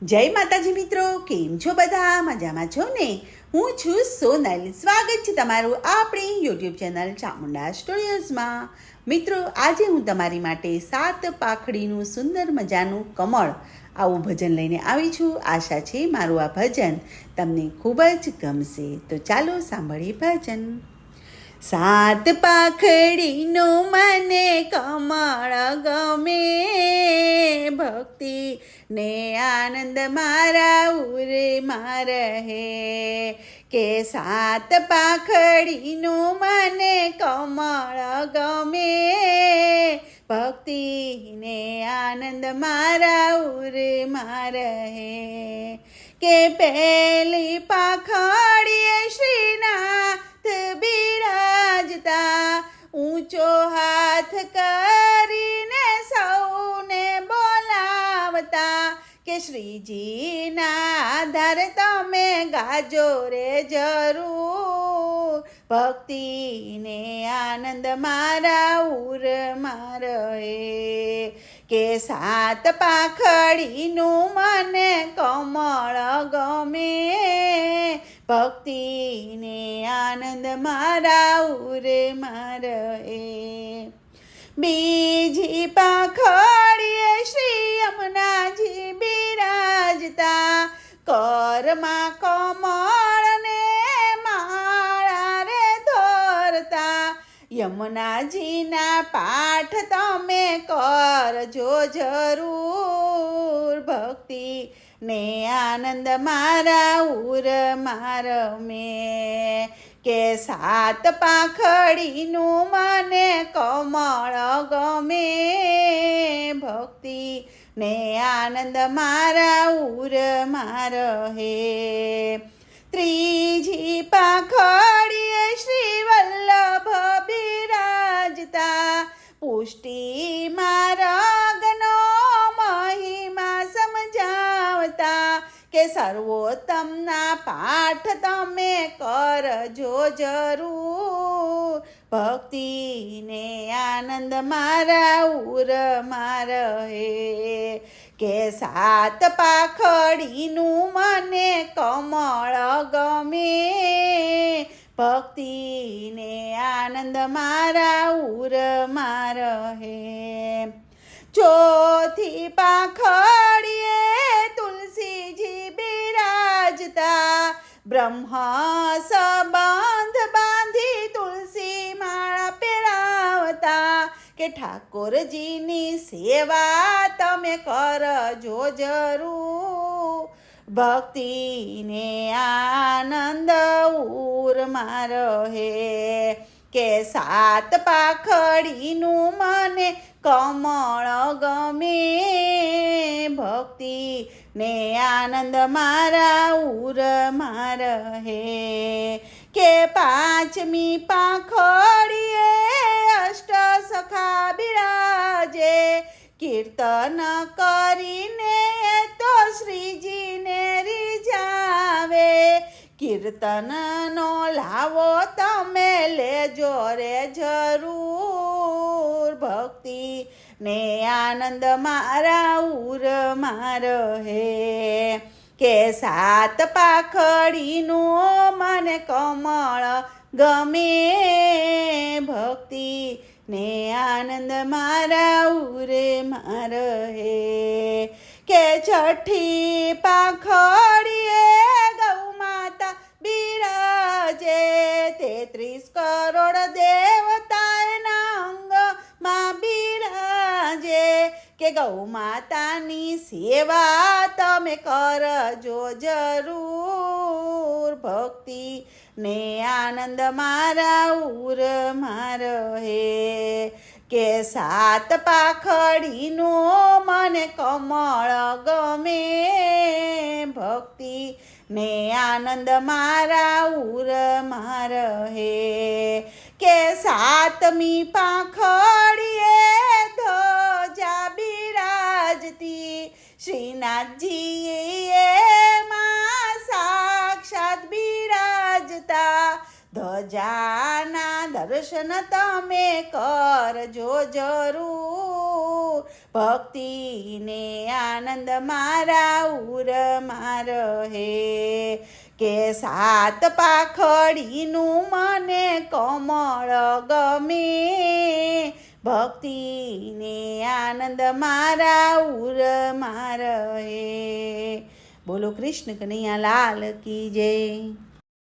જય માતાજી મિત્રો, કેમ છો બધા? મજામાં છો ને? હું છું સોનલ. સ્વાગત છે તમારું આપણી યુટ્યુબ ચેનલ ચામુંડા સ્ટુડિયોઝમાં. મિત્રો, આજે હું તમારી માટે 7 પાખડીનું સુંદર મજાનું કમળ આવું ભજન લઈને આવી છું. આશા છે મારું આ ભજન તમને ખૂબ જ ગમશે. તો ચાલો સાંભળીએ ભજન. 7 પાખડીનું મને કમળ ગમે, ભક્તિ ને આનંદ મારા ઉરમાં રહે. કે 7 પાખડીનું મને કમળ ગમે, ભક્તિ ને આનંદ મારા ઉરમાં રહે. કે પહેલી પાખડીએ શ્રીનાથ બિરાજતા, ઊંચો હાથ કરીને સૌને બોલાવતા. કે શ્રીજીના આધાર તમે ગાજો રે જરૂર, ભક્તિને આનંદ મારા ઉરમાં રહે. કે 7 પાખડીનું મને કમળ ગમે, ભક્તિને આનંદ મારા ઉરમાં રહે. બીજી પાખડીએ શ્રી યમુનાજી બિરાજતા, કરમાં કમળને માળા રે ધરતા. યમુનાજીના પાઠ તમે કરજો જરૂર, ભક્તિ ને આનંદ મારા ઉરમાં રમે. કે 7 પાખડીનું મને કમળ ગમે, ભક્તિ ને આનંદ મારા ઉરમાં રહે. ત્રીજી પાખડીએ શ્રી વલ્લભ બિરાજતા, પુષ્ટિમાં રગનો મહિમા સમજાવતા. કે સર્વોત્તમના પાઠ તમે કરજો જરૂર, ભક્તિને આનંદ મારા ઉરમાં રહે. કે 7 પાખડીનું મને કમળ ગમે, ભક્તિને આનંદ મારા ઉરમાં રહે. ચોથી પાખડીએ તુલસીજી બિરાજતા, બ્રહ્મ સંબંધ બાંધી તુલસી માળા પહેરાવતા. કે ઠાકોરજીની સેવા તમે કરજો જરૂર, ભક્તિને આનંદ ઉરમાં રહે. કે 7 પાખડીનું મને કમળ ગમે, ભક્તિ ને આનંદ મારા ઉરમાં રહે. કે 5મી પાખડીએ અષ્ટ સખા બિરાજે, કીર્તન કરીને તો શ્રીજીને રીઝાવે. કીર્તનનો લાવો તમે લેજો રે જરૂર, ભક્તિ ને આનંદ મારા ઉરમાં રહે. કે 7 પાખડીનું મને કમળ ગમે, ભક્તિ ને આનંદ મારા ઉરમાં રહે. કે 6ઠી પાખડીએ ગૌ માતા બિરાજે, 33 કરોડ દેવતા એના અંગમાં બિરાજે. કે ગૌ માતાની સેવા તમે કરજો જરૂર, ભક્તિ ને આનંદ મારા ઉરમાં રહે. કે 7 પાખડીનું મને કમળ ગમે, ભક્તિ ને આનંદ મારા ઉરમાં રહે. કે 7મી પાખડીએ ધજા બિરાજતી, શ્રીનાથજી એમાં સાક્ષાત બિરાજતા. ધજાના દર્શન તમે કરજો જરૂર, ભક્તિને આનંદ મારા ઉરમાં રહે કે સાત પાખડીનું મને કમળ ગમે ભક્તિને આનંદ મારા ઉરમાં રહે. બોલો કૃષ્ણ કનૈયા લાલ કી જય.